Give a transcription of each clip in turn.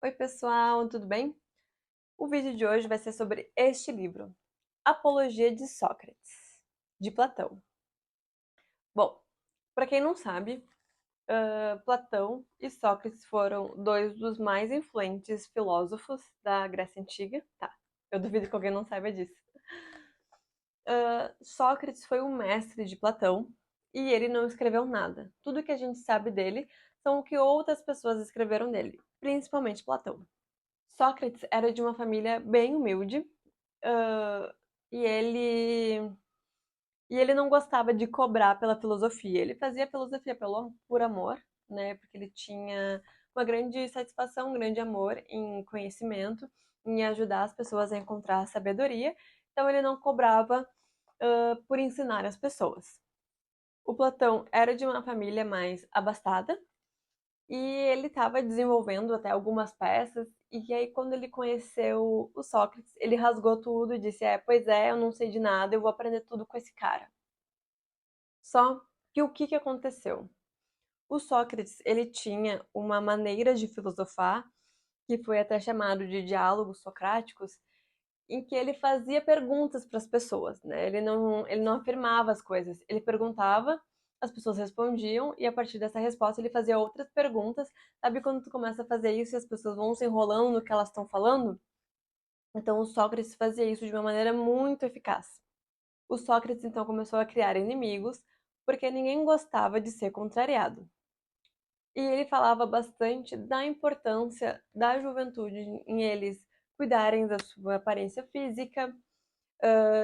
Oi, pessoal, tudo bem? O vídeo de hoje vai ser sobre este livro, Apologia de Sócrates, de Platão. Bom, para quem não sabe, Platão e Sócrates foram dois dos mais influentes filósofos da Grécia Antiga. Tá, eu duvido que alguém não saiba disso. Sócrates foi o mestre de Platão e ele não escreveu nada. Tudo que a gente sabe dele são o que outras pessoas escreveram dele, principalmente Platão. Sócrates era de uma família bem humilde, hã, e ele não gostava de cobrar pela filosofia. Ele fazia filosofia por amor, né, porque ele tinha uma grande satisfação, um grande amor em conhecimento, em ajudar as pessoas a encontrar sabedoria, então ele não cobrava, por ensinar as pessoas. O Platão era de uma família mais abastada, e ele estava desenvolvendo até algumas peças, e aí quando ele conheceu o Sócrates, ele rasgou tudo e disse: pois é, eu não sei de nada, eu vou aprender tudo com esse cara. Só que o que que aconteceu? O Sócrates, ele tinha uma maneira de filosofar, que foi até chamado de diálogos socráticos, em que ele fazia perguntas para as pessoas, né? Ele não afirmava as coisas, ele perguntava, as pessoas respondiam e a partir dessa resposta ele fazia outras perguntas. Sabe quando tu começa a fazer isso e as pessoas vão se enrolando no que elas estão falando? Então o Sócrates fazia isso de uma maneira muito eficaz. O Sócrates então começou a criar inimigos porque ninguém gostava de ser contrariado. E ele falava bastante da importância da juventude em eles cuidarem da sua aparência física,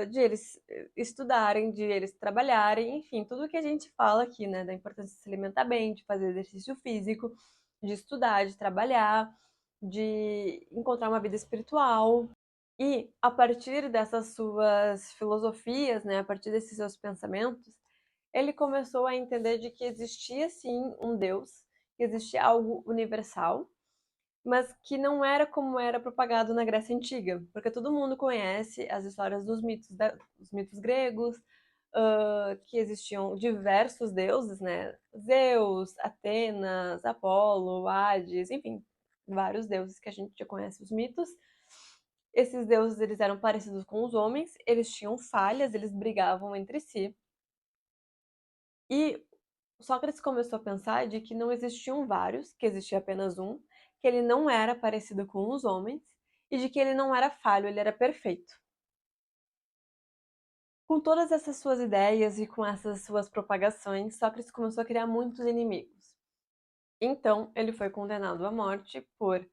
de eles estudarem, de eles trabalharem, enfim, tudo que a gente fala aqui, né, da importância de se alimentar bem, de fazer exercício físico, de estudar, de trabalhar, de encontrar uma vida espiritual. E a partir dessas suas filosofias, né, a partir desses seus pensamentos, ele começou a entender de que existia sim um Deus, que existia algo universal, mas que não era como era propagado na Grécia Antiga, porque todo mundo conhece as histórias dos mitos gregos, que existiam diversos deuses, né? Zeus, Atenas, Apolo, Hades, enfim, vários deuses que a gente já conhece os mitos. Esses deuses eles eram parecidos com os homens, eles tinham falhas, eles brigavam entre si. E Sócrates começou a pensar de que não existiam vários, que existia apenas um, que ele não era parecido com os homens e de que ele não era falho, ele era perfeito. Com todas essas suas ideias e com essas suas propagações, Sócrates começou a criar muitos inimigos. Então, ele foi condenado à morte por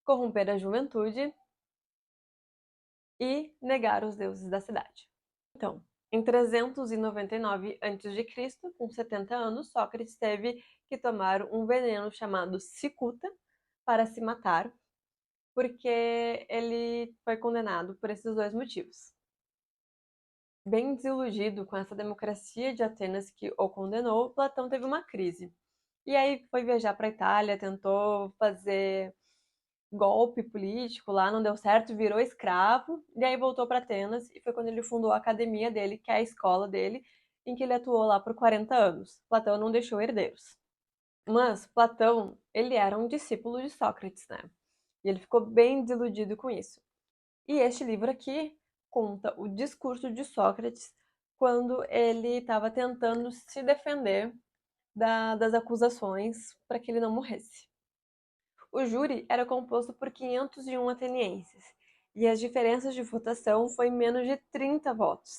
corromper a juventude e negar os deuses da cidade. Então, em 399 a.C., com 70 anos, Sócrates teve que tomar um veneno chamado cicuta para se matar, porque ele foi condenado por esses dois motivos. Bem desiludido com essa democracia de Atenas que o condenou, Platão teve uma crise. E aí foi viajar para a Itália, tentou fazer golpe político lá, não deu certo, virou escravo, e aí voltou para Atenas, e foi quando ele fundou a academia dele, que é a escola dele, em que ele atuou lá por 40 anos. Platão não deixou herdeiros. Mas Platão, ele era um discípulo de Sócrates, né? E ele ficou bem desiludido com isso. E este livro aqui conta o discurso de Sócrates quando ele estava tentando se defender das acusações para que ele não morresse. O júri era composto por 501 atenienses, e as diferenças de votação foi menos de 30 votos,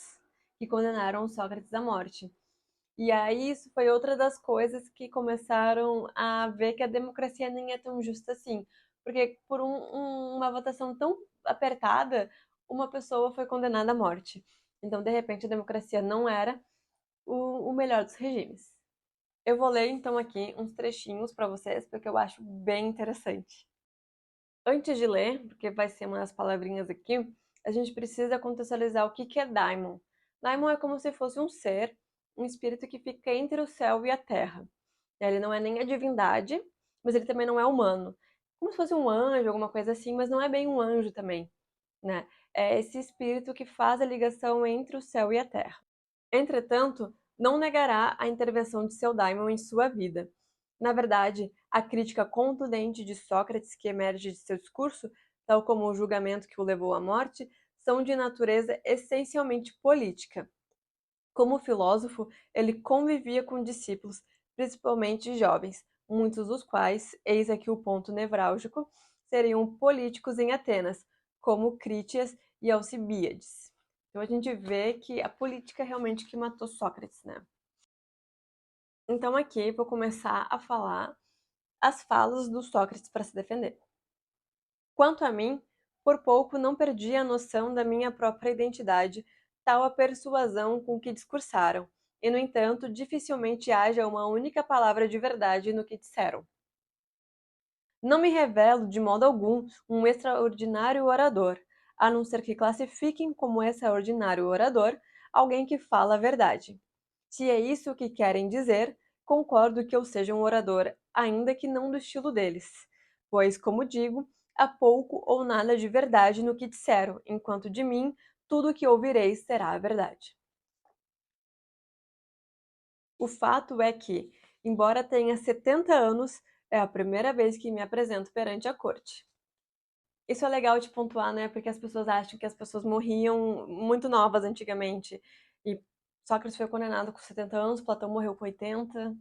que condenaram Sócrates à morte. E aí isso foi outra das coisas que começaram a ver que a democracia nem é tão justa assim, porque por uma votação tão apertada, uma pessoa foi condenada à morte. Então, de repente, a democracia não era o melhor dos regimes. Eu vou ler então aqui uns trechinhos para vocês, porque eu acho bem interessante. Antes de ler, porque vai ser umas palavrinhas aqui, a gente precisa contextualizar o que que é daimon. Daimon é como se fosse um ser, um espírito que fica entre o céu e a terra. Ele não é nem a divindade, mas ele também não é humano. Como se fosse um anjo, alguma coisa assim, mas não é bem um anjo também, né? É esse espírito que faz a ligação entre o céu e a terra. Entretanto, não negará a intervenção de seu daimon em sua vida, Na verdade, a crítica contundente de Sócrates que emerge de seu discurso, tal como o julgamento que o levou à morte, são de natureza essencialmente política. Como filósofo, ele convivia com discípulos, principalmente jovens, muitos dos quais, eis aqui o ponto nevrálgico, seriam políticos em Atenas, como Crítias e Alcibíades. Então a gente vê que a política realmente que matou Sócrates, né? Então aqui vou começar a falar as falas do Sócrates para se defender. Quanto a mim, por pouco não perdi a noção da minha própria identidade, tal a persuasão com que discursaram, e no entanto dificilmente haja uma única palavra de verdade no que disseram. Não me revelo de modo algum um extraordinário orador, a não ser que classifiquem como extraordinário orador alguém que fala a verdade. Se é isso que querem dizer, concordo que eu seja um orador, ainda que não do estilo deles, pois, como digo, há pouco ou nada de verdade no que disseram, enquanto de mim tudo o que ouvireis será a verdade. O fato é que, embora tenha 70 anos, é a primeira vez que me apresento perante a corte. Isso é legal de pontuar, né? Porque as pessoas acham que as pessoas morriam muito novas antigamente. E Sócrates foi condenado com 70 anos, Platão morreu com 80.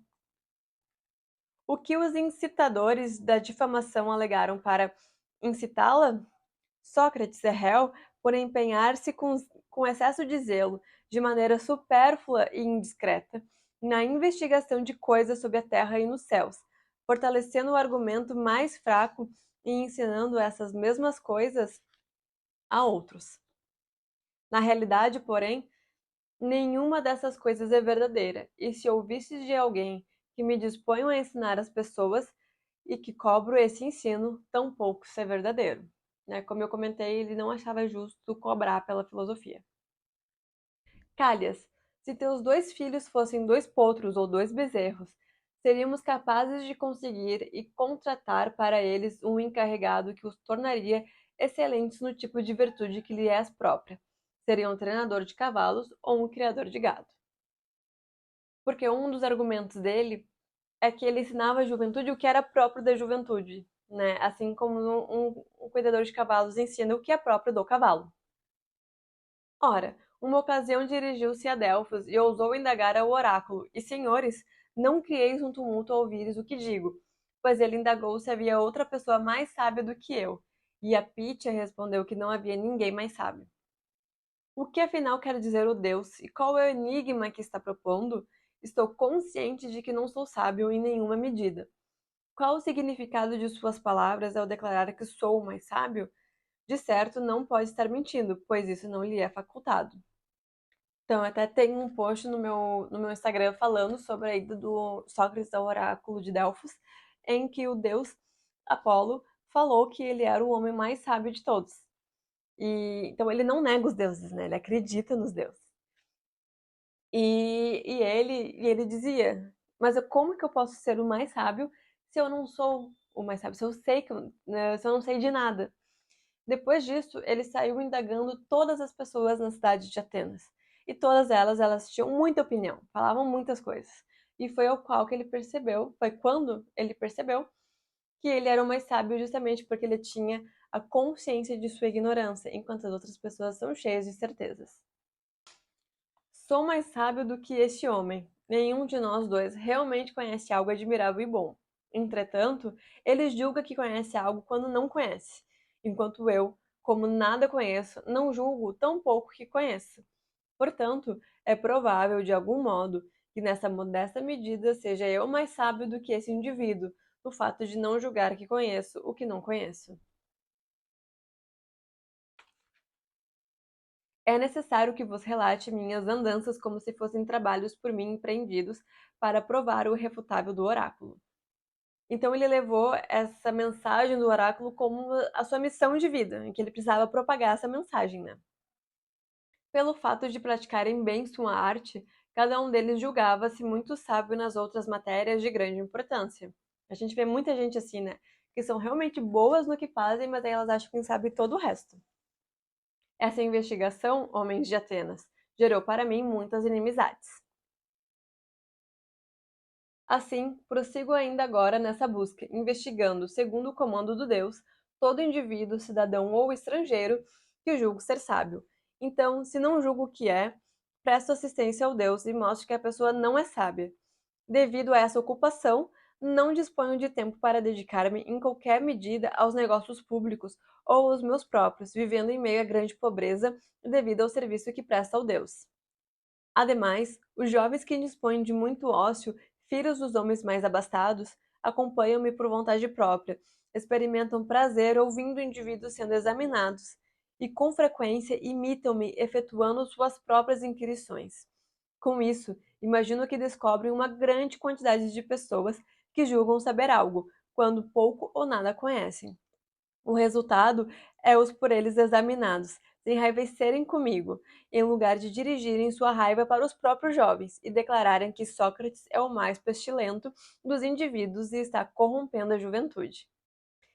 O que os incitadores da difamação alegaram para incitá-la? Sócrates é réu por empenhar-se com excesso de zelo, de maneira supérflua e indiscreta, na investigação de coisas sob a terra e nos céus, fortalecendo o argumento mais fraco e ensinando essas mesmas coisas a outros. Na realidade, porém, nenhuma dessas coisas é verdadeira, e se ouvisse de alguém que me disponho a ensinar as pessoas e que cobro esse ensino, tampouco isso é verdadeiro. Né? Como eu comentei, ele não achava justo cobrar pela filosofia. Calhas, se teus 2 filhos fossem 2 potros ou 2 bezerros, seríamos capazes de conseguir e contratar para eles um encarregado que os tornaria excelentes no tipo de virtude que lhe és própria. Seria um treinador de cavalos ou um criador de gado. Porque um dos argumentos dele é que ele ensinava a juventude o que era próprio da juventude, né? Assim como um cuidador de cavalos ensina o que é próprio do cavalo. Ora, uma ocasião dirigiu-se a Delfos e ousou indagar ao oráculo: E senhores, não crieis um tumulto ao ouvires o que digo, pois ele indagou se havia outra pessoa mais sábia do que eu. E a Pítia respondeu que não havia ninguém mais sábio. O que afinal quer dizer o Deus e qual é o enigma que está propondo? Estou consciente de que não sou sábio em nenhuma medida. Qual o significado de suas palavras ao declarar que sou o mais sábio? De certo, não pode estar mentindo, pois isso não lhe é facultado. Então, até tem um post no meu Instagram falando sobre a ida do Sócrates ao oráculo de Delfos, em que o deus Apolo falou que ele era o homem mais sábio de todos. Então ele não nega os deuses, né? Ele acredita nos deuses. E ele dizia: Mas como que eu posso ser o mais sábio se eu não sou o mais sábio? Se eu sei que, né, se eu não sei de nada? Depois disso, ele saiu indagando todas as pessoas na cidade de Atenas. E todas elas tinham muita opinião, falavam muitas coisas. E foi ao qual que ele percebeu, foi quando ele percebeu que ele era o mais sábio justamente porque ele tinha a consciência de sua ignorância, enquanto as outras pessoas são cheias de certezas. Sou mais sábio do que este homem. Nenhum de nós dois realmente conhece algo admirável e bom. Entretanto, ele julga que conhece algo quando não conhece, enquanto eu, como nada conheço, não julgo tão pouco que conheço. Portanto, é provável, de algum modo, que nessa modesta medida seja eu mais sábio do que esse indivíduo, no fato de não julgar que conheço o que não conheço. É necessário que vos relate minhas andanças como se fossem trabalhos por mim empreendidos para provar o irrefutável do oráculo. Então ele levou essa mensagem do oráculo como a sua missão de vida, em que ele precisava propagar essa mensagem, né? Pelo fato de praticarem bem sua arte, cada um deles julgava-se muito sábio nas outras matérias de grande importância. A gente vê muita gente assim, né? Que são realmente boas no que fazem, mas aí elas acham que sabem todo o resto. Essa investigação, homens de Atenas, gerou para mim muitas inimizades. Assim, prossigo ainda agora nessa busca, investigando, segundo o comando do Deus, todo indivíduo, cidadão ou estrangeiro que julgo ser sábio. Então, se não julgo o que é, presto assistência ao Deus e mostro que a pessoa não é sábia. Devido a essa ocupação, não disponho de tempo para dedicar-me em qualquer medida aos negócios públicos ou aos meus próprios, vivendo em meio à grande pobreza devido ao serviço que presta ao Deus. Ademais, os jovens que dispõem de muito ócio, filhos dos homens mais abastados, acompanham-me por vontade própria, experimentam prazer ouvindo indivíduos sendo examinados e, com frequência, imitam-me efetuando suas próprias inquirições. Com isso, imagino que descobrem uma grande quantidade de pessoas que julgam saber algo, quando pouco ou nada conhecem. O resultado é os por eles examinados se enraivecerem comigo, em lugar de dirigirem sua raiva para os próprios jovens e declararem que Sócrates é o mais pestilento dos indivíduos e está corrompendo a juventude.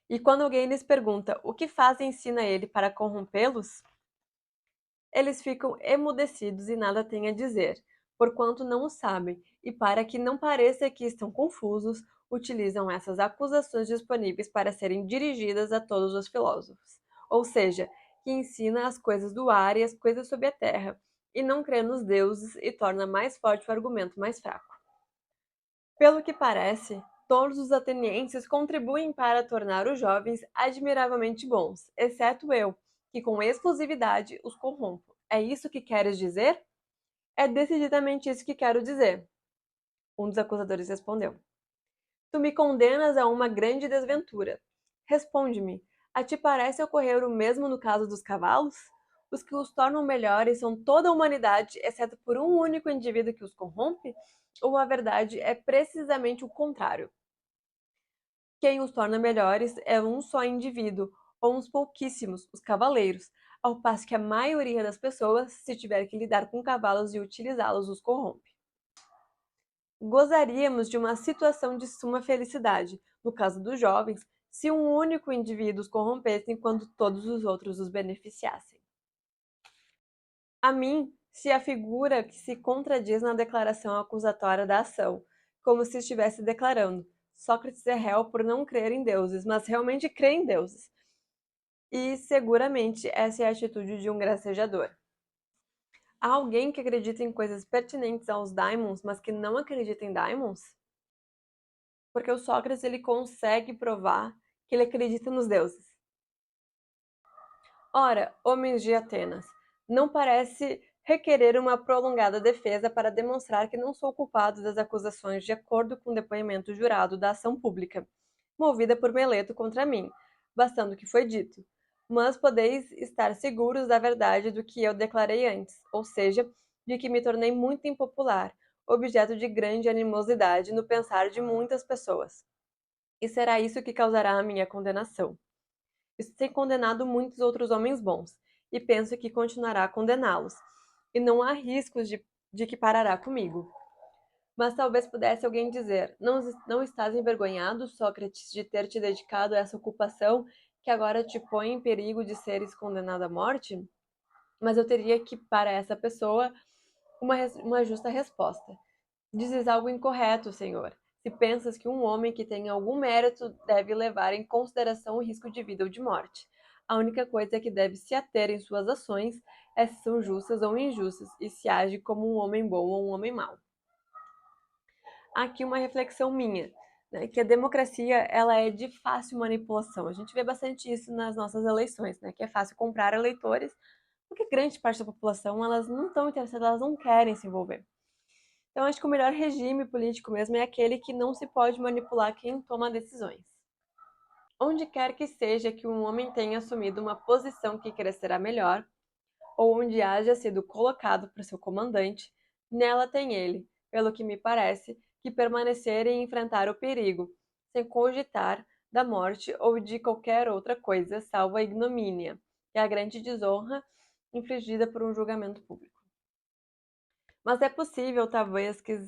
E quando alguém lhes pergunta o que faz e ensina ele para corrompê-los, eles ficam emudecidos e nada têm a dizer, porquanto não o sabem, e para que não pareça que estão confusos, utilizam essas acusações disponíveis para serem dirigidas a todos os filósofos, ou seja, que ensina as coisas do ar e as coisas sob a terra, e não crê nos deuses e torna mais forte o argumento mais fraco. Pelo que parece, todos os atenienses contribuem para tornar os jovens admiravelmente bons, exceto eu, que com exclusividade os corrompo. É isso que queres dizer? É decididamente isso que quero dizer. Um dos acusadores respondeu. Tu me condenas a uma grande desventura. Responde-me, a ti parece ocorrer o mesmo no caso dos cavalos? Os que os tornam melhores são toda a humanidade, exceto por um único indivíduo que os corrompe? Ou a verdade é precisamente o contrário? Quem os torna melhores é um só indivíduo, ou uns pouquíssimos, os cavaleiros, ao passo que a maioria das pessoas, se tiver que lidar com cavalos e utilizá-los, os corrompe. Gozaríamos de uma situação de suma felicidade, no caso dos jovens, se um único indivíduo os corrompesse enquanto todos os outros os beneficiassem. A mim se afigura que se contradiz na declaração acusatória da ação, como se estivesse declarando: Sócrates é réu por não crer em deuses, mas realmente crê em deuses. E seguramente essa é a atitude de um gracejador. Há alguém que acredita em coisas pertinentes aos daimons, mas que não acredita em daimons? Porque o Sócrates ele consegue provar que ele acredita nos deuses. Ora, homens de Atenas, não parece requerer uma prolongada defesa para demonstrar que não sou culpado das acusações de acordo com o depoimento jurado da ação pública, movida por Meleto contra mim, bastando o que foi dito. Mas podeis estar seguros da verdade do que eu declarei antes, ou seja, de que me tornei muito impopular, objeto de grande animosidade no pensar de muitas pessoas. E será isso que causará a minha condenação. Isso tem condenado muitos outros homens bons, e penso que continuará a condená-los, e não há riscos de que parará comigo. Mas talvez pudesse alguém dizer: não estás envergonhado, Sócrates, de ter te dedicado a essa ocupação que agora te põe em perigo de seres condenado à morte? Mas eu teria que, para essa pessoa, uma justa resposta. Dizes algo incorreto, senhor, se pensas que um homem que tem algum mérito deve levar em consideração o risco de vida ou de morte. A única coisa que deve se ater em suas ações é se são justas ou injustas e se age como um homem bom ou um homem mau. Aqui uma reflexão minha, né, que a democracia ela é de fácil manipulação. A gente vê bastante isso nas nossas eleições, né, que é fácil comprar eleitores, porque grande parte da população elas não estão interessadas, elas não querem se envolver. Então, acho que o melhor regime político mesmo é aquele que não se pode manipular quem toma decisões. Onde quer que seja que um homem tenha assumido uma posição que crescerá melhor, ou onde haja sido colocado por seu comandante, nela tem ele, pelo que me parece, que permanecer e enfrentar o perigo, sem cogitar da morte ou de qualquer outra coisa, salvo a ignomínia, e a grande desonra infligida por um julgamento público. Mas é possível, talvez, que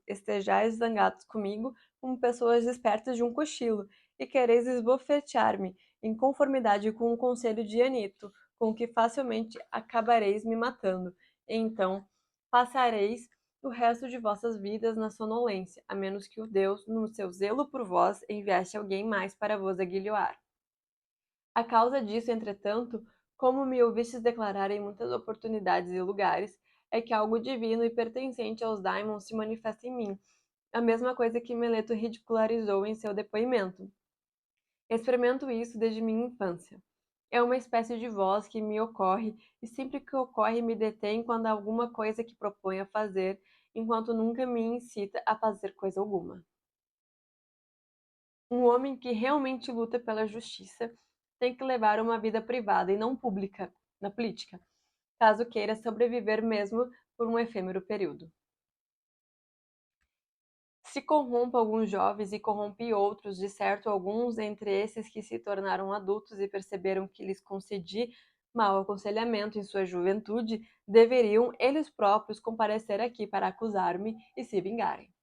estejais zangados comigo como pessoas despertas de um cochilo, e quereis esbofetear-me, em conformidade com o conselho de Anito, com que facilmente acabareis me matando. E então passareis o resto de vossas vidas na sonolência, a menos que o Deus, no seu zelo por vós, enviasse alguém mais para vos aguilhoar. A causa disso, entretanto, como me ouvistes declarar em muitas oportunidades e lugares, é que algo divino e pertencente aos daimons se manifesta em mim, a mesma coisa que Meleto ridicularizou em seu depoimento. Experimento isso desde minha infância. É uma espécie de voz que me ocorre, e sempre que ocorre me detém quando há alguma coisa que proponho a fazer, enquanto nunca me incita a fazer coisa alguma. Um homem que realmente luta pela justiça tem que levar uma vida privada e não pública na política, caso queira sobreviver mesmo por um efêmero período. Se corrompo alguns jovens e corrompi outros, de certo alguns entre esses que se tornaram adultos e perceberam que lhes concedi mau aconselhamento em sua juventude, deveriam eles próprios comparecer aqui para acusar-me e se vingarem.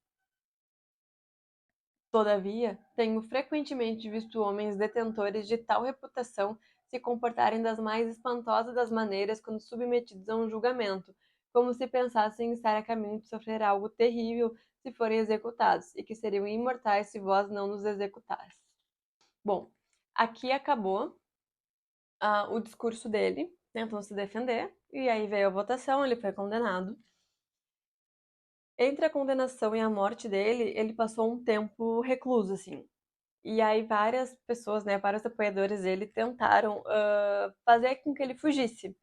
Todavia, tenho frequentemente visto homens detentores de tal reputação se comportarem das mais espantosas das maneiras quando submetidos a um julgamento, como se pensassem estar a caminho de sofrer algo terrível se forem executados, e que seriam imortais se vós não nos executasseis. Bom, aqui acabou o discurso dele, tentando se defender, e aí veio a votação, ele foi condenado. Entre a condenação e a morte dele, ele passou um tempo recluso, assim. E aí várias pessoas, né, vários apoiadores dele tentaram fazer com que ele fugisse.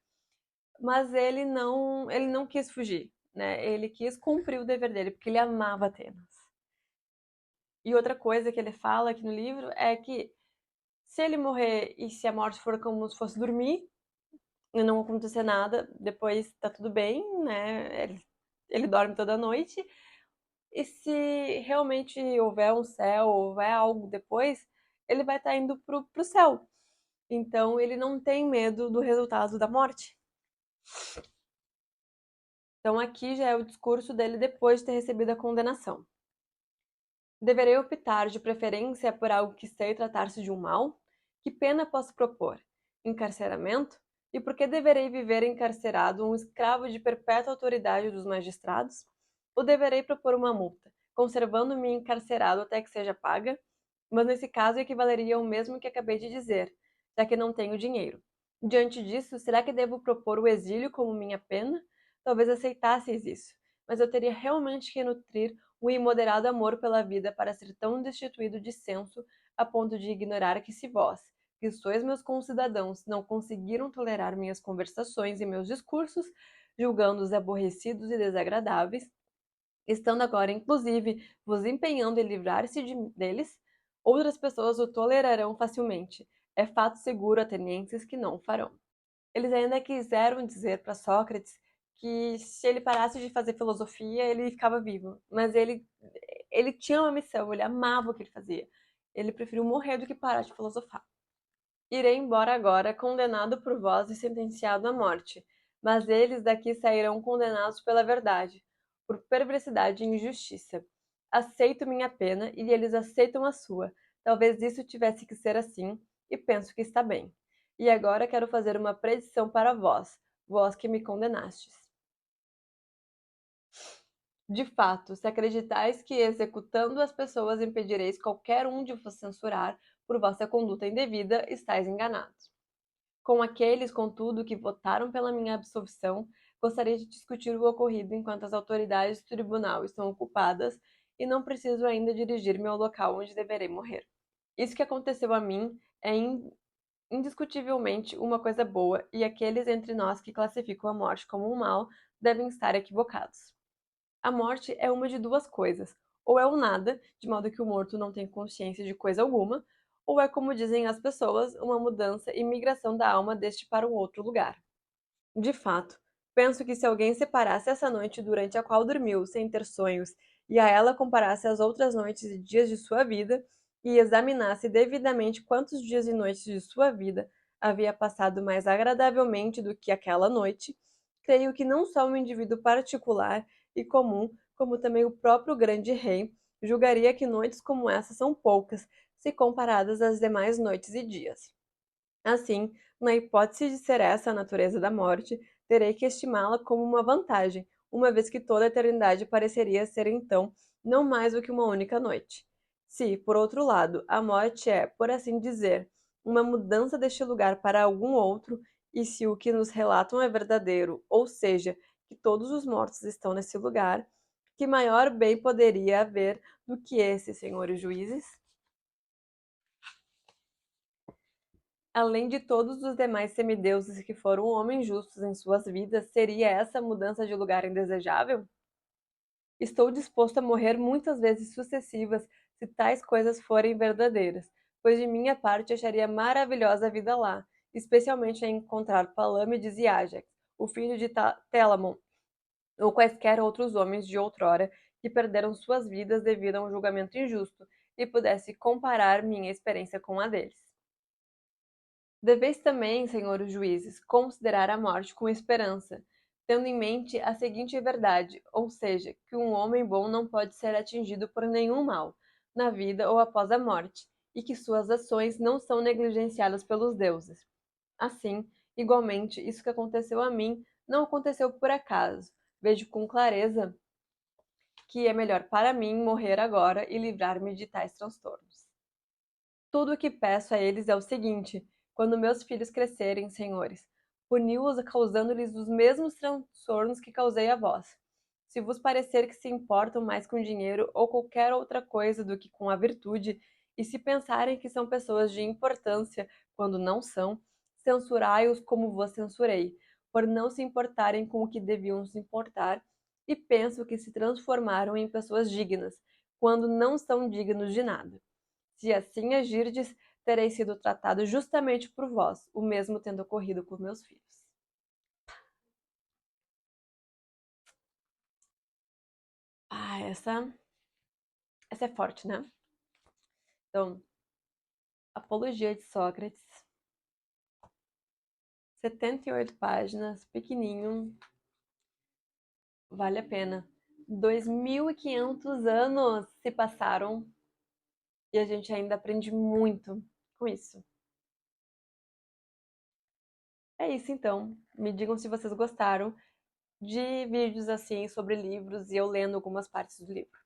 Mas ele não quis fugir, né? Ele quis cumprir o dever dele, porque ele amava Atenas. E outra coisa que ele fala aqui no livro é que se ele morrer e se a morte for como se fosse dormir e não acontecer nada, depois tá tudo bem, né? Ele dorme toda noite. E se realmente houver um céu, houver algo depois, ele vai estar indo pro céu. Então ele não tem medo do resultado da morte. Então aqui já é o discurso dele depois de ter recebido a condenação. Deverei optar de preferência por algo que sei tratar-se de um mal? Que pena posso propor? Encarceramento? E por que deverei viver encarcerado, um escravo de perpétua autoridade dos magistrados? Ou deverei propor uma multa, conservando-me encarcerado até que seja paga? Mas nesse caso equivaleria ao mesmo que acabei de dizer, já que não tenho dinheiro. Diante disso, será que devo propor o exílio como minha pena? Talvez aceitasseis isso, mas eu teria realmente que nutrir um imoderado amor pela vida para ser tão destituído de senso a ponto de ignorar que se vós, que sois meus concidadãos, não conseguiram tolerar minhas conversações e meus discursos, julgando-os aborrecidos e desagradáveis, estando agora, inclusive, vos empenhando em livrar-se deles, outras pessoas o tolerarão facilmente. É fato seguro, atenienses, que não o farão. Eles ainda quiseram dizer para Sócrates que se ele parasse de fazer filosofia, ele ficava vivo. Mas ele tinha uma missão, ele amava o que ele fazia. Ele preferiu morrer do que parar de filosofar. Irei embora agora, condenado por vós e sentenciado à morte. Mas eles daqui sairão condenados pela verdade, por perversidade e injustiça. Aceito minha pena e eles aceitam a sua. Talvez isso tivesse que ser assim, e penso que está bem. E agora quero fazer uma predição para vós, vós que me condenastes. De fato, se acreditais que executando as pessoas impedireis qualquer um de vos censurar por vossa conduta indevida, estáis enganados. Com aqueles, contudo, que votaram pela minha absolvição, gostaria de discutir o ocorrido enquanto as autoridades do tribunal estão ocupadas e não preciso ainda dirigir-me ao local onde deverei morrer. Isso que aconteceu a mim é indiscutivelmente uma coisa boa, e aqueles entre nós que classificam a morte como um mal devem estar equivocados. A morte é uma de duas coisas: ou é o nada, de modo que o morto não tem consciência de coisa alguma, ou é, como dizem as pessoas, uma mudança e migração da alma deste para um outro lugar. De fato, penso que se alguém separasse essa noite durante a qual dormiu, sem ter sonhos, e a ela comparasse as outras noites e dias de sua vida, e examinasse devidamente quantos dias e noites de sua vida havia passado mais agradavelmente do que aquela noite, creio que não só um indivíduo particular e comum, como também o próprio grande rei, julgaria que noites como essa são poucas, se comparadas às demais noites e dias. Assim, na hipótese de ser essa a natureza da morte, terei que estimá-la como uma vantagem, uma vez que toda a eternidade pareceria ser então não mais do que uma única noite. Se, por outro lado, a morte é, por assim dizer, uma mudança deste lugar para algum outro, e se o que nos relatam é verdadeiro, ou seja, que todos os mortos estão nesse lugar, que maior bem poderia haver do que esse, senhores juízes? Além de todos os demais semideuses que foram homens justos em suas vidas, seria essa mudança de lugar indesejável? Estou disposto a morrer muitas vezes sucessivas se tais coisas forem verdadeiras, pois de minha parte acharia maravilhosa a vida lá, especialmente em encontrar Palâmedes e Ájax, o filho de Telamon, ou quaisquer outros homens de outrora que perderam suas vidas devido a um julgamento injusto, e pudesse comparar minha experiência com a deles. Deveis também, senhores juízes, considerar a morte com esperança, tendo em mente a seguinte verdade, ou seja, que um homem bom não pode ser atingido por nenhum mal, na vida ou após a morte, e que suas ações não são negligenciadas pelos deuses. Assim, igualmente, isso que aconteceu a mim não aconteceu por acaso. Vejo com clareza que é melhor para mim morrer agora e livrar-me de tais transtornos. Tudo o que peço a eles é o seguinte: quando meus filhos crescerem, senhores, puni-os causando-lhes os mesmos transtornos que causei a vós. Se vos parecer que se importam mais com dinheiro ou qualquer outra coisa do que com a virtude, e se pensarem que são pessoas de importância quando não são, censurai-os como vos censurei, por não se importarem com o que deviam se importar, e penso que se transformaram em pessoas dignas, quando não são dignos de nada. Se assim agirdes, terei sido tratado justamente por vós, o mesmo tendo ocorrido com meus filhos. Ah, essa é forte, né? Então, Apologia de Sócrates, 78 páginas, pequenininho, vale a pena. 2.500 anos se passaram e a gente ainda aprende muito com isso. É isso então. Me digam se vocês gostaram de vídeos assim sobre livros e eu lendo algumas partes do livro.